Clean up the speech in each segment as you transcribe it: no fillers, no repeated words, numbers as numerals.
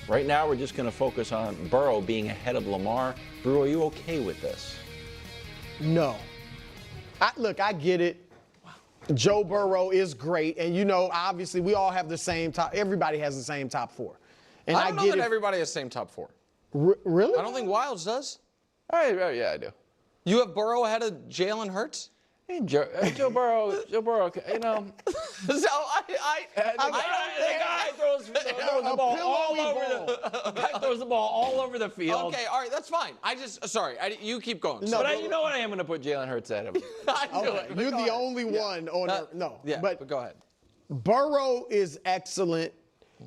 Right now, we're just going to focus on Burrow being ahead of Lamar. Brew, are you okay with this? No. Look, I get it. Joe Burrow is great, and obviously we all have the same top. Everybody has the same top 4. And I don't know that everybody has the same top 4. Really? I don't think Wilds does. Yeah, I do. You have Burrow ahead of Jalen Hurts? Hey, Joe Burrow, So the guy throws the ball all over the field. Okay, all right, that's fine. Sorry, you keep going. No, but you know what? I am going to put Jalen Hurts ahead of him. Okay, you're the only one on no. Yeah, but go ahead. Burrow is excellent.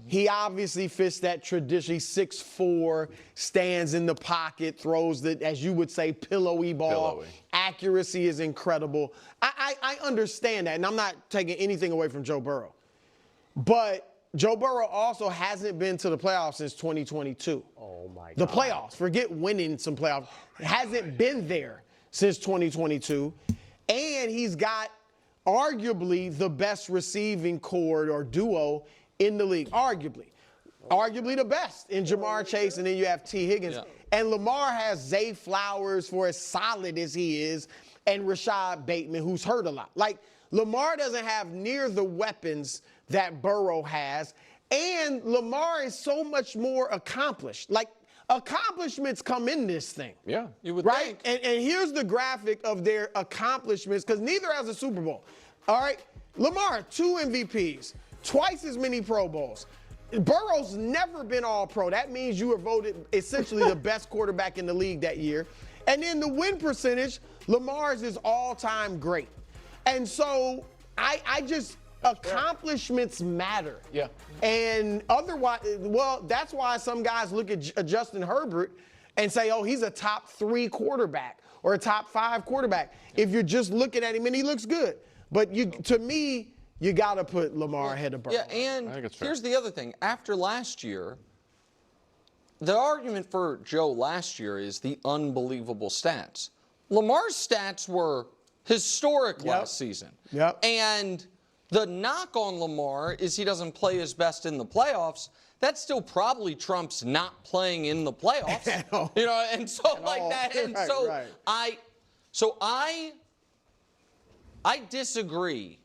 He obviously fits that tradition. He's 6'4", stands in the pocket, throws the, as you would say, pillowy ball. Pillowy. Accuracy is incredible. I understand that, and I'm not taking anything away from Joe Burrow. But Joe Burrow also hasn't been to the playoffs since 2022. Oh, my God. The playoffs. Forget winning some playoffs. Hasn't been there since 2022. And he's got arguably the best receiving core or duo in the league, arguably the best in Jamar Chase, and then you have T. Higgins. Yeah. And Lamar has Zay Flowers for as solid as he is, and Rashad Bateman, who's hurt a lot. Like, Lamar doesn't have near the weapons that Burrow has, and Lamar is so much more accomplished. Like, accomplishments come in this thing. Yeah, you would right? think. And here's the graphic of their accomplishments, because neither has a Super Bowl. All right? Lamar, 2 MVPs. Twice as many Pro Bowls. Burrow's never been all-pro. That means you were voted essentially the best quarterback in the league that year. And then the win percentage, Lamar's is all-time great. And so accomplishments matter. Yeah. And otherwise, well, that's why some guys look at Justin Herbert and say, oh, he's a top 3 quarterback or a top 5 quarterback. If you're just looking at him, and he looks good. But to me, you got to put Lamar ahead of Burrow. Yeah, and here's the other thing. After last year, the argument for Joe last year is the unbelievable stats. Lamar's stats were historic last season. Yep. And the knock on Lamar is he doesn't play his best in the playoffs. That still probably trumps not playing in the playoffs. And so like that. And I disagree.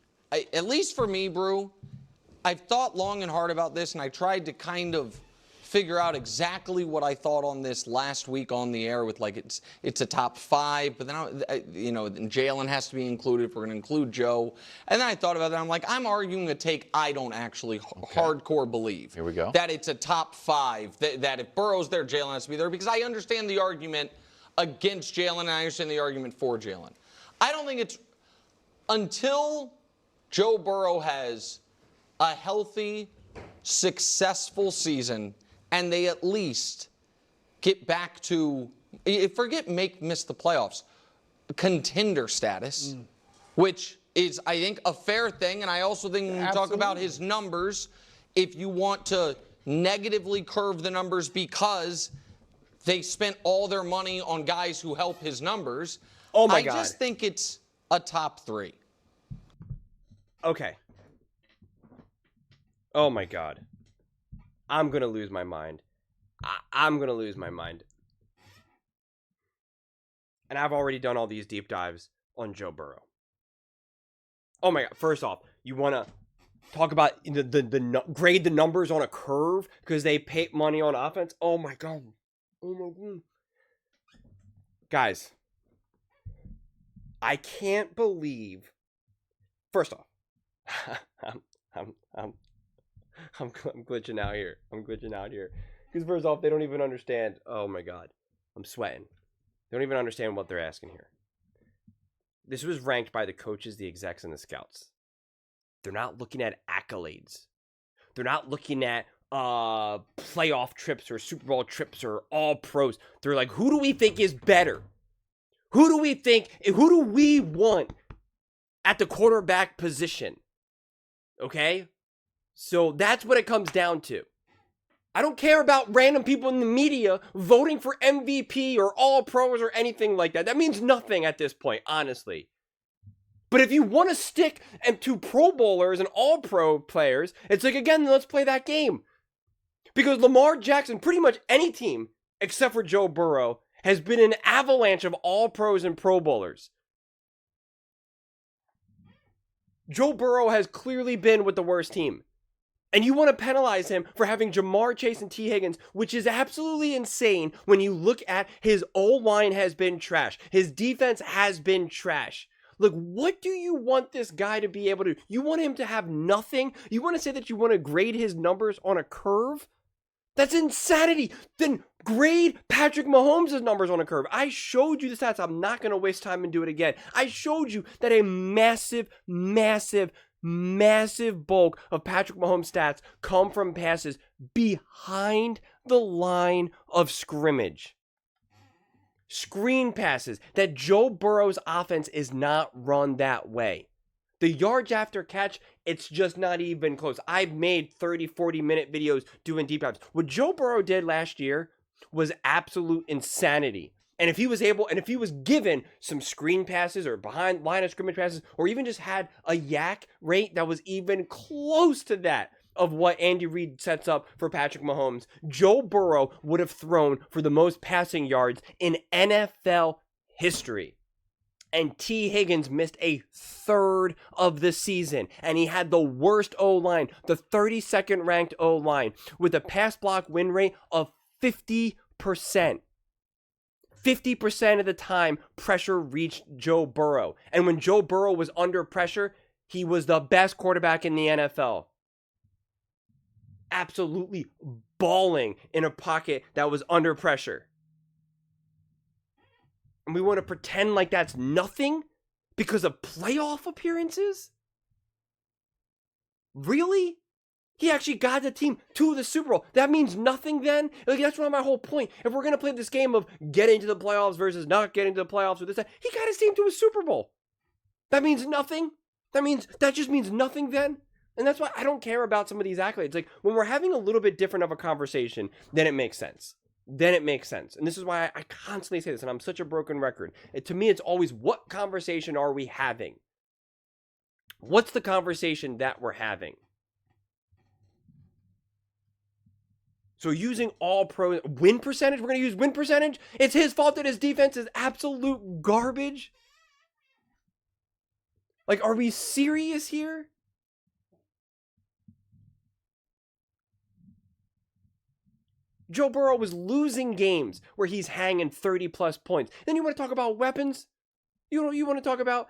At least for me, Brew, I've thought long and hard about this, and I tried to kind of figure out exactly what I thought on this last week on the air with, like, it's a top 5, but then, Jalen has to be included if we're going to include Joe. And then I thought about that. I'm like, I'm arguing a take I don't actually hardcore believe. Here we go. That it's a top 5, that if Burrow's there, Jalen has to be there, because I understand the argument against Jalen, and I understand the argument for Jalen. I don't think it's until Joe Burrow has a healthy, successful season, and they at least get back to, miss the playoffs, contender status, which is, I think, a fair thing. And I also think when we talk about his numbers, if you want to negatively curve the numbers because they spent all their money on guys who help his numbers, I just think it's a top 3. Okay. Oh, my God. I'm going to lose my mind. I'm going to lose my mind. And I've already done all these deep dives on Joe Burrow. Oh, my God. First off, you want to talk about grade the numbers on a curve because they pay money on offense? Oh, my God. Oh, my God. Guys, I can't believe. First off, I'm glitching out here. Because first off, they don't even understand. Oh my God, I'm sweating. They don't even understand what they're asking here. This was ranked by the coaches, the execs, and the scouts. They're not looking at accolades. They're not looking at playoff trips or Super Bowl trips or all pros. They're like, who do we think is better? Who do we want at the quarterback position? Okay? So that's what it comes down to. I don't care about random people in the media voting for MVP or all pros or anything like that. That means nothing at this point, honestly. But if you want to stick to Pro Bowlers and all pro players, it's like, again, let's play that game. Because Lamar Jackson, pretty much any team except for Joe Burrow, has been an avalanche of all pros and Pro Bowlers. Joe Burrow has clearly been with the worst team. And you want to penalize him for having Jamar Chase and T. Higgins, which is absolutely insane when you look at his O-line has been trash. His defense has been trash. Look, what do you want this guy to be able to do? You want him to have nothing? You want to say that you want to grade his numbers on a curve? That's insanity. Then grade Patrick Mahomes' numbers on a curve. I showed you the stats. I'm not going to waste time and do it again. I showed you that a massive bulk of Patrick Mahomes' stats come from passes behind the line of scrimmage. Screen passes that Joe Burrow's offense is not run that way. The yards after catch, it's just not even close. I've made 30, 40-minute videos doing deep dives. What Joe Burrow did last year was absolute insanity. And if he was given some screen passes or behind line of scrimmage passes, or even just had a yak rate that was even close to that of what Andy Reid sets up for Patrick Mahomes, Joe Burrow would have thrown for the most passing yards in NFL history. And T. Higgins missed a third of the season. And he had the worst O-line, the 32nd ranked O-line, with a pass block win rate of 50%. 50% of the time, pressure reached Joe Burrow. And when Joe Burrow was under pressure, he was the best quarterback in the NFL. Absolutely balling in a pocket that was under pressure. And we want to pretend like that's nothing because of playoff appearances? Really? He actually got the team to the Super Bowl. That means nothing then? Like, that's my whole point. If we're going to play this game of getting to the playoffs versus not getting to the playoffs or this, that, he got his team to a Super Bowl. That means nothing? That just means nothing then? And that's why I don't care about some of these accolades. Like, when we're having a little bit different of a conversation, then it makes sense. And this is why I constantly say this, and I'm such a broken record. To me, it's always, what conversation are we having? What's the conversation that we're having? So using all pro win percentage, we're going to use win percentage? It's his fault that his defense is absolute garbage? Like, are we serious here? Joe Burrow was losing games where he's hanging 30 plus points. Then you want to talk about weapons? You want to talk about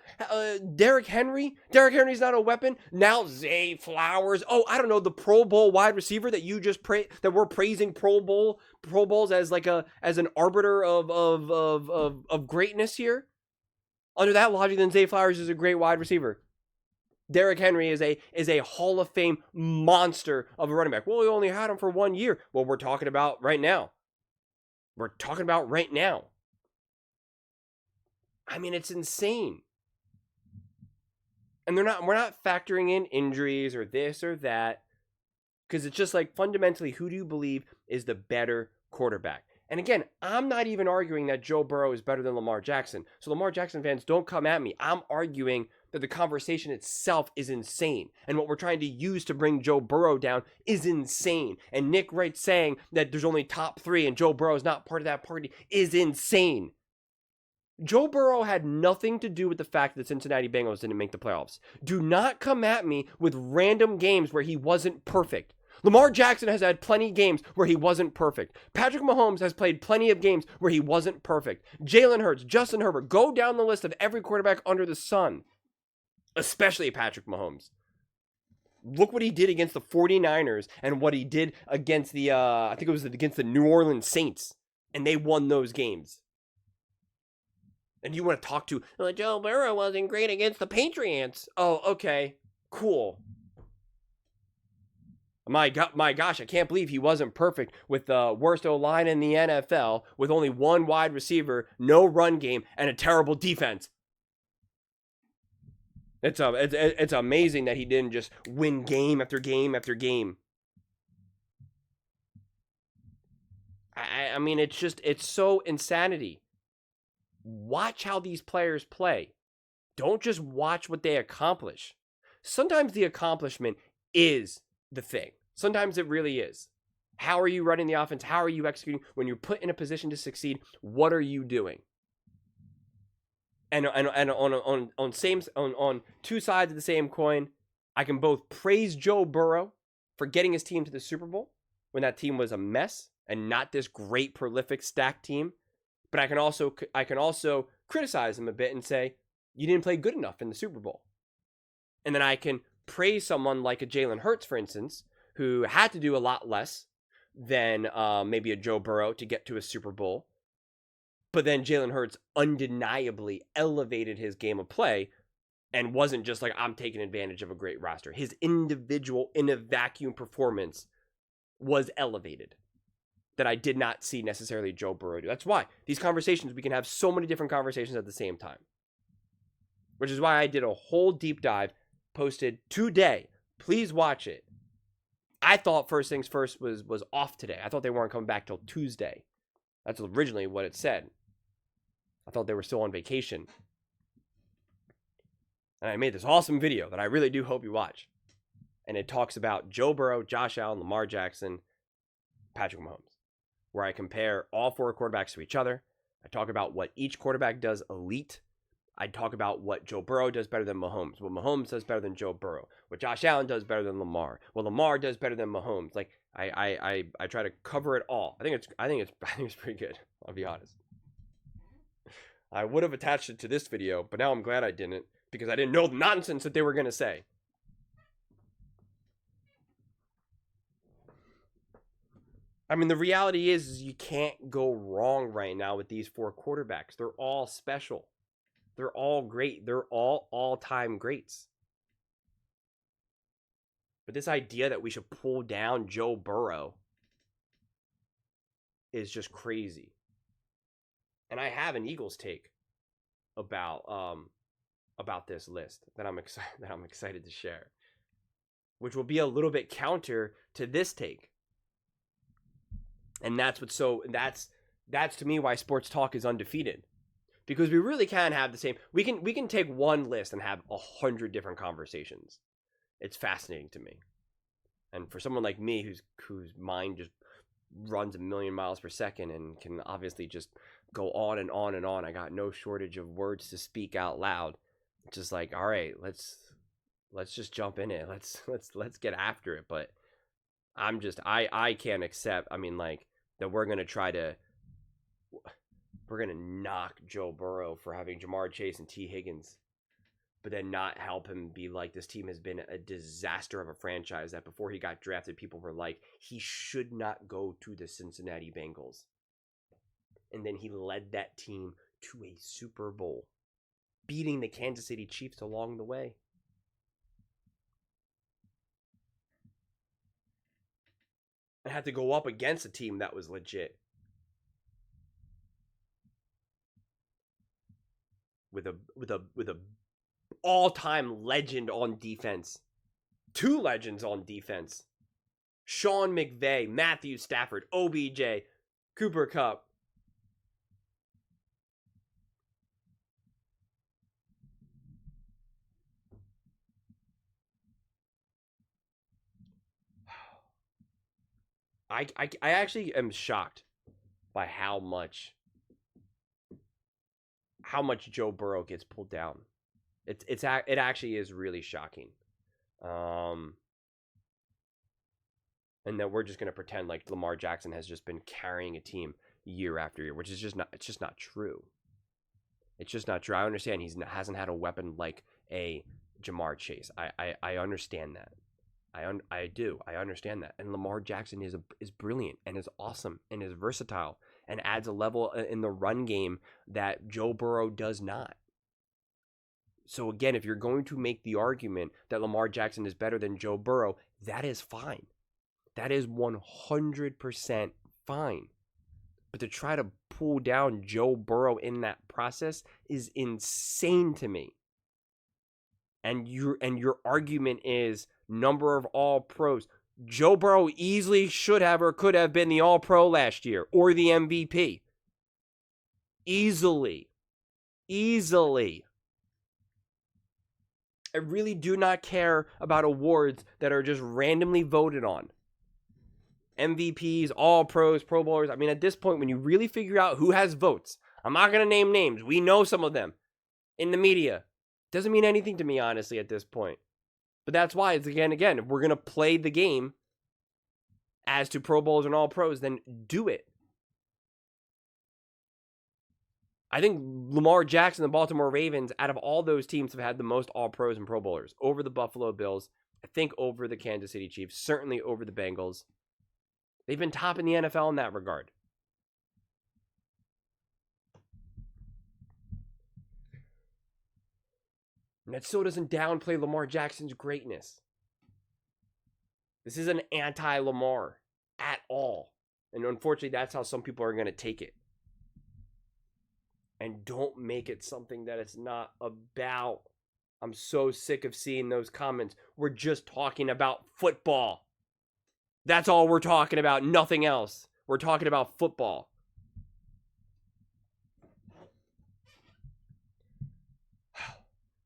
Derrick Henry? Derrick Henry's not a weapon. Now Zay Flowers. Oh, I don't know, the Pro Bowl wide receiver that you just that we're praising Pro Bowls as like as an arbiter of greatness here. Under that logic, then Zay Flowers is a great wide receiver. Derrick Henry is a Hall of Fame monster of a running back. Well, we only had him for 1 year. Well, we're talking about right now. I mean, it's insane. And we're not factoring in injuries or this or that, because it's just like, fundamentally, who do you believe is the better quarterback? And again, I'm not even arguing that Joe Burrow is better than Lamar Jackson. So Lamar Jackson fans, don't come at me. I'm arguing that the conversation itself is insane. And what we're trying to use to bring Joe Burrow down is insane. And Nick Wright saying that there's only top 3 and Joe Burrow is not part of that party is insane. Joe Burrow had nothing to do with the fact that the Cincinnati Bengals didn't make the playoffs. Do not come at me with random games where he wasn't perfect. Lamar Jackson has had plenty of games where he wasn't perfect. Patrick Mahomes has played plenty of games where he wasn't perfect. Jalen Hurts, Justin Herbert, go down the list of every quarterback under the sun, especially Patrick Mahomes. Look what he did against the 49ers and what he did against the, I think it was against the New Orleans Saints, and they won those games. And you want to talk to, Joe Burrow wasn't great against the Patriots. Oh, okay, cool. My gosh, I can't believe he wasn't perfect with the worst O-line in the NFL, with only one wide receiver, no run game, and a terrible defense. It's amazing that he didn't just win game after game after game. I mean, it's so insanity. Watch how these players play. Don't just watch what they accomplish. Sometimes the accomplishment is the thing. Sometimes it really is. How are you running the offense? How are you executing? When you're put in a position to succeed, what are you doing? And on two sides of the same coin, I can both praise Joe Burrow for getting his team to the Super Bowl when that team was a mess and not this great, prolific, stacked team. But I can also criticize him a bit and say, you didn't play good enough in the Super Bowl. And then I can praise someone like a Jalen Hurts, for instance, who had to do a lot less than maybe a Joe Burrow to get to a Super Bowl. But then Jalen Hurts undeniably elevated his game of play and wasn't just like, I'm taking advantage of a great roster. His individual in a vacuum performance was elevated that I did not see necessarily Joe Burrow do. That's why these conversations, we can have so many different conversations at the same time. Which is why I did a whole deep dive, posted today. Please watch it. I thought First Things First was off today. I thought they weren't coming back till Tuesday. That's originally what it said. I thought they were still on vacation. And I made this awesome video that I really do hope you watch. And it talks about Joe Burrow, Josh Allen, Lamar Jackson, Patrick Mahomes, where I compare all four quarterbacks to each other. I talk about what each quarterback does elite. I talk about what Joe Burrow does better than Mahomes, what Mahomes does better than Joe Burrow, what Josh Allen does better than Lamar, what Lamar does better than Mahomes. Like I try to cover it all. I think it's pretty good. I'll be honest. I would have attached it to this video, but now I'm glad I didn't because I didn't know the nonsense that they were going to say. I mean, the reality is you can't go wrong right now with these four quarterbacks. They're all special. They're all great. They're all all-time greats. But this idea that we should pull down Joe Burrow is just crazy. And I have an Eagles take about this list that I'm excited to share, which will be a little bit counter to this take. And that's to me why sports talk is undefeated. Because we really can have the same. We can take one list and have 100 different conversations. It's fascinating to me. And for someone like me whose mind just runs a million miles per second and can obviously just go on and on and on, I got no shortage of words to speak out loud. It's just like, all right, let's just jump in it. Let's get after it. But I can't accept. I mean, like, that we're gonna knock Joe Burrow for having Jamar Chase and T. Higgins, but then not help him be like, this team has been a disaster of a franchise that before he got drafted, people were like, he should not go to the Cincinnati Bengals. And then he led that team to a Super Bowl, beating the Kansas City Chiefs along the way. And had to go up against a team that was legit. With a all-time legend on defense. Two legends on defense. Sean McVay, Matthew Stafford, OBJ, Cooper Kupp. I actually am shocked by how much Joe Burrow gets pulled down. It actually is really shocking. And that we're just going to pretend like Lamar Jackson has just been carrying a team year after year, which is just not true. It's just not true. I understand he hasn't had a weapon like a Jamar Chase. I understand that. I do. I understand that. And Lamar Jackson is brilliant and is awesome and is versatile and adds a level in the run game that Joe Burrow does not. So again, if you're going to make the argument that Lamar Jackson is better than Joe Burrow, that is fine. That is 100% fine. But to try to pull down Joe Burrow in that process is insane to me. And your argument is number of all pros. Joe Burrow easily should have or could have been the all-pro last year or the MVP. Easily. I really do not care about awards that are just randomly voted on. MVPs, all pros, Pro Bowlers. I mean, at this point, when you really figure out who has votes, I'm not going to name names. We know some of them in the media. Doesn't mean anything to me, honestly, at this point. But that's why it's again, if we're going to play the game as to Pro Bowls and all pros, then do it. I think Lamar Jackson, the Baltimore Ravens, out of all those teams, have had the most all pros and Pro Bowlers over the Buffalo Bills. I think over the Kansas City Chiefs, certainly over the Bengals. They've been top in the NFL in that regard. And that still doesn't downplay Lamar Jackson's greatness. This isn't anti-Lamar at all. And unfortunately, that's how some people are going to take it. And don't make it something that it's not about. I'm so sick of seeing those comments. We're just talking about football. That's all we're talking about, nothing else. We're talking about football.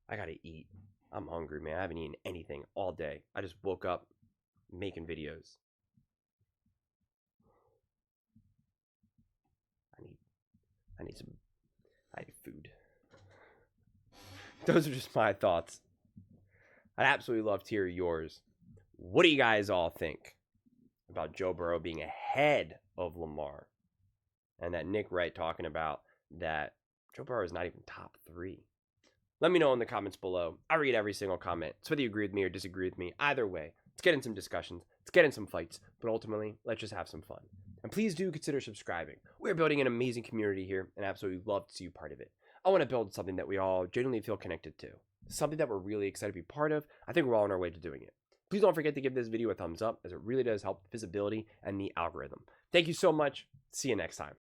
I gotta eat. I'm hungry, man. I haven't eaten anything all day. I just woke up making videos. I need food. Those are just my thoughts. I'd absolutely love to hear yours. What do you guys all think about Joe Burrow being ahead of Lamar? And that Nick Wright talking about that Joe Burrow is not even top 3. Let me know in the comments below. I read every single comment. So whether you agree with me or disagree with me, either way, let's get in some discussions. Let's get in some fights. But ultimately, let's just have some fun. And please do consider subscribing. We're building an amazing community here and absolutely love to see you part of it. I want to build something that we all genuinely feel connected to. Something that we're really excited to be part of. I think we're all on our way to doing it. Please don't forget to give this video a thumbs up, as it really does help visibility and the algorithm. Thank you so much. See you next time.